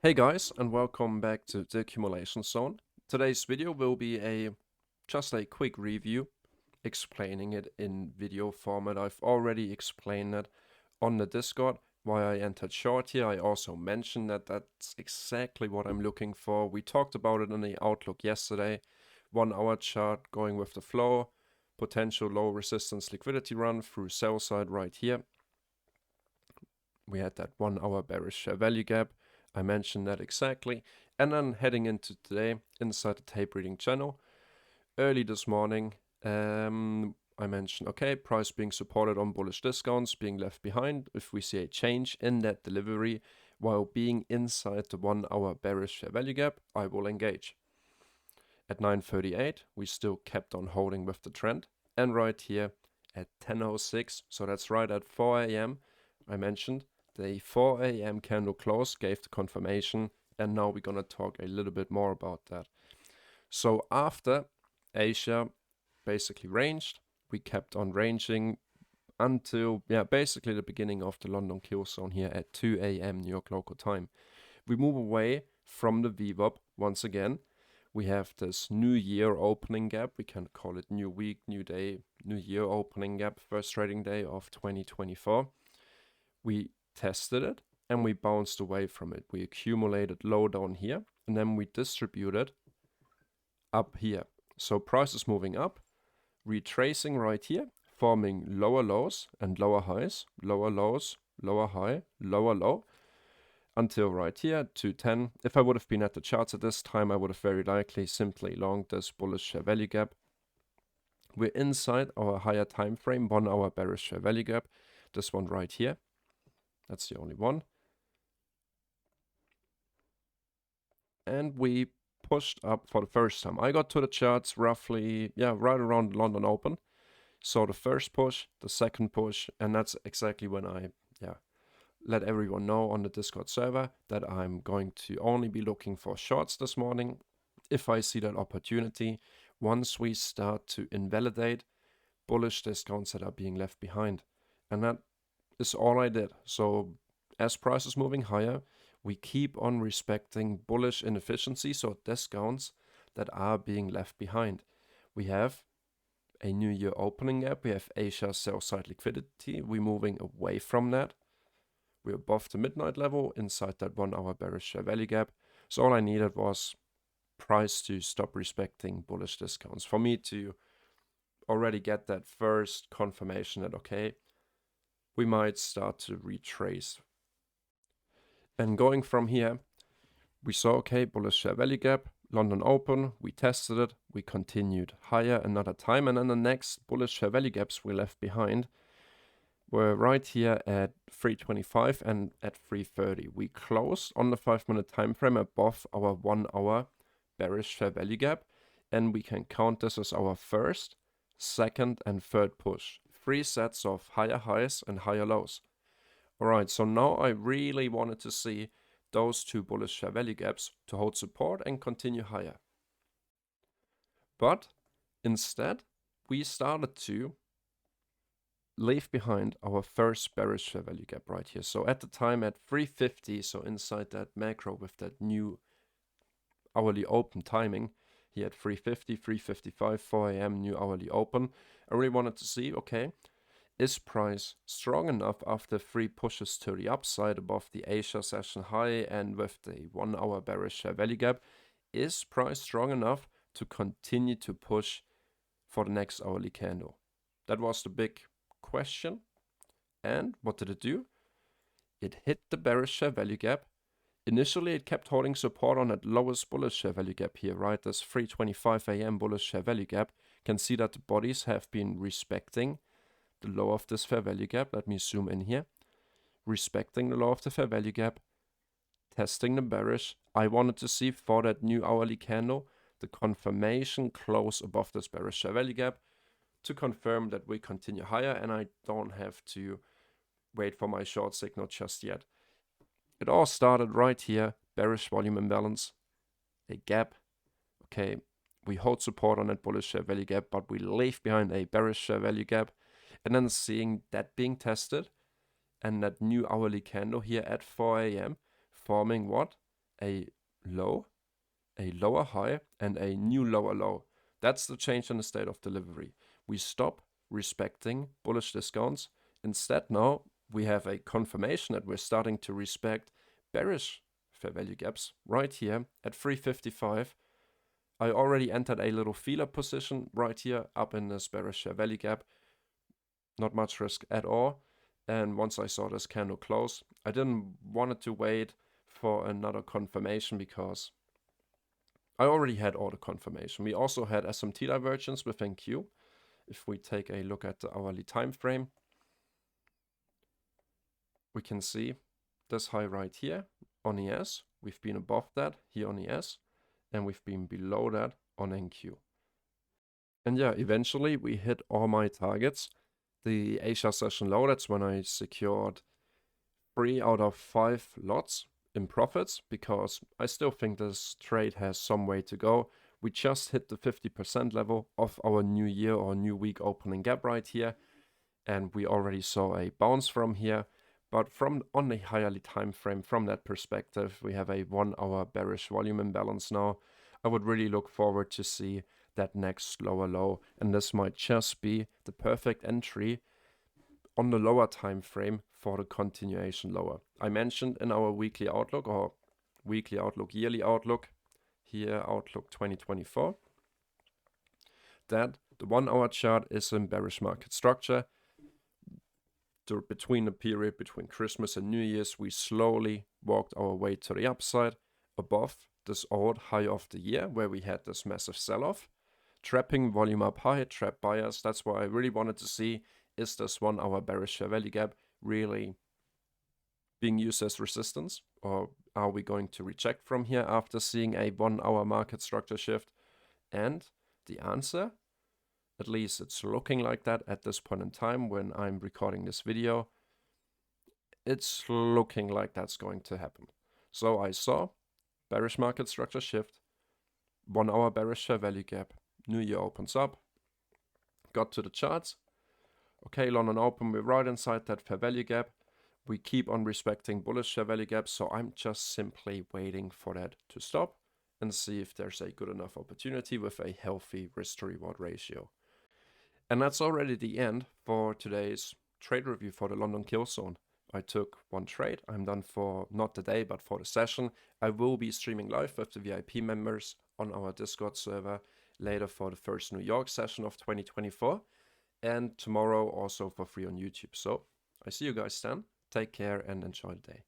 Hey guys, and welcome back to the accumulation zone. Today's video will be just a quick review, explaining it in video format. I've already explained it on the Discord why I entered short here. I also mentioned that that's exactly what I'm looking for. We talked about it in the Outlook yesterday. 1 hour chart going with the flow, potential low resistance liquidity run through sell side right here. We had that 1 hour bearish share value gap. I mentioned that exactly. And then heading into today inside the tape reading channel. Early this morning, I mentioned, okay, price being supported on bullish discounts, being left behind. If we see a change in that delivery while being inside the 1 hour bearish share value gap, I will engage. At 9:38, we still kept on holding with the trend. And right here at 10:06, so that's right at 4 a.m., I mentioned, the 4 a.m. candle close gave the confirmation, and now we're going to talk a little bit more about that. So after Asia basically ranged, we kept on ranging until, basically the beginning of the London kill zone here at 2 a.m. New York local time. We move away from the VWAP once again. We have this new year opening gap. We can call it new week, new day, new year opening gap, first trading day of 2024. We tested it and we bounced away from it. We accumulated low down here and then we distributed up here. So price is moving up, retracing right here, forming lower lows and lower highs, lower lows, lower high, lower low, until right here, 210. If I would have been at the charts at this time, I would have very likely simply longed this bullish share value gap. We're inside our higher time frame, 1 hour bearish share value gap. This one right here. That's the only one. And we pushed up for the first time. I got to the charts roughly, right around London Open. So the first push, the second push, and that's exactly when I, let everyone know on the Discord server that I'm going to only be looking for shorts this morning if I see that opportunity. Once we start to invalidate bullish discounts that are being left behind. And that is all I did. So as price is moving higher, we keep on respecting bullish inefficiencies or discounts that are being left behind. We have a new year opening gap. We have Asia sell side liquidity. We're moving away from that. We're above the midnight level inside that 1 hour bearish share value gap. So all I needed was price to stop respecting bullish discounts for me to already get that first confirmation that, okay, we might start to retrace. And going from here, we saw, okay, bullish share value gap, London Open, we tested it, we continued higher another time, and then the next bullish share value gaps we left behind were right here at 325 and at 330. We closed on the 5-minute time frame above our 1 hour bearish share value gap, and we can count this as our first, second, and third push. 3 sets of higher highs and higher lows. Alright, so now I really wanted to see those 2 bullish share value gaps to hold support and continue higher. But instead, we started to leave behind our first bearish share value gap right here. So at the time at 350, so inside that macro with that new hourly open timing, here at 350, 355, 4 a.m. new hourly open, I really wanted to see, okay, is price strong enough after 3 pushes to the upside above the Asia session high and with the 1 hour bearish share value gap? Is price strong enough to continue to push for the next hourly candle? That was the big question. And what did it do? It hit the bearish share value gap. Initially, it kept holding support on that lowest bullish share value gap here, right? This 3:25 a.m. bullish share value gap. You can see that the bodies have been respecting the low of this fair value gap. Let me zoom in here. Respecting the low of the fair value gap, testing the bearish. I wanted to see for that new hourly candle the confirmation close above this bearish share value gap to confirm that we continue higher, and I don't have to wait for my short signal just yet. It all started right here, bearish volume imbalance, a gap. Okay, we hold support on that bullish share value gap, but we leave behind a bearish share value gap. And then seeing that being tested and that new hourly candle here at 4 a.m. forming what? a low, a lower high, and a new lower low. That's the change in the state of delivery. We stop respecting bullish discounts. Instead, now we have a confirmation that we're starting to respect bearish fair value gaps right here at 355. I already entered a little feeler position right here up in this bearish fair value gap. Not much risk at all. And once I saw this candle close, I didn't want to wait for another confirmation because I already had all the confirmation. We also had SMT divergence within Q. If we take a look at the hourly time frame, we can see this high right here on ES. We've been above that here on ES, and we've been below that on NQ. And yeah, eventually we hit all my targets. The Asia session low, that's when I secured 3 out of 5 lots in profits, because I still think this trade has some way to go. We just hit the 50% level of our new year or new week opening gap right here, and we already saw a bounce from here. But from on the higherly time frame, from that perspective, we have a 1 hour bearish volume imbalance now. I would really look forward to see that next lower low, and this might just be the perfect entry on the lower time frame for the continuation lower. I mentioned in our weekly outlook, or weekly outlook, yearly outlook, here Outlook 2024, that the 1 hour chart is in bearish market structure. Between the period between Christmas and New Year's, we slowly walked our way to the upside above this old high of the year where we had this massive sell-off, trapping volume up high, trap buyers. That's why I really wanted to see, is this 1 hour bearish fair value gap really being used as resistance, or are we going to reject from here after seeing a 1 hour market structure shift? And the answer, at least it's looking like that at this point in time when I'm recording this video, it's looking like that's going to happen. So I saw bearish market structure shift, 1 hour bearish fair value gap, New Year opens up, got to the charts. Okay, London Open, we're right inside that fair value gap. We keep on respecting bullish fair value gaps, so I'm just simply waiting for that to stop and see if there's a good enough opportunity with a healthy risk to reward ratio. And that's already the end for today's trade review for the London Kill Zone. I took one trade. I'm done for not the day, but for the session. I will be streaming live with the VIP members on our Discord server later for the first New York session of 2024. And tomorrow also for free on YouTube. So I see you guys then. Take care and enjoy the day.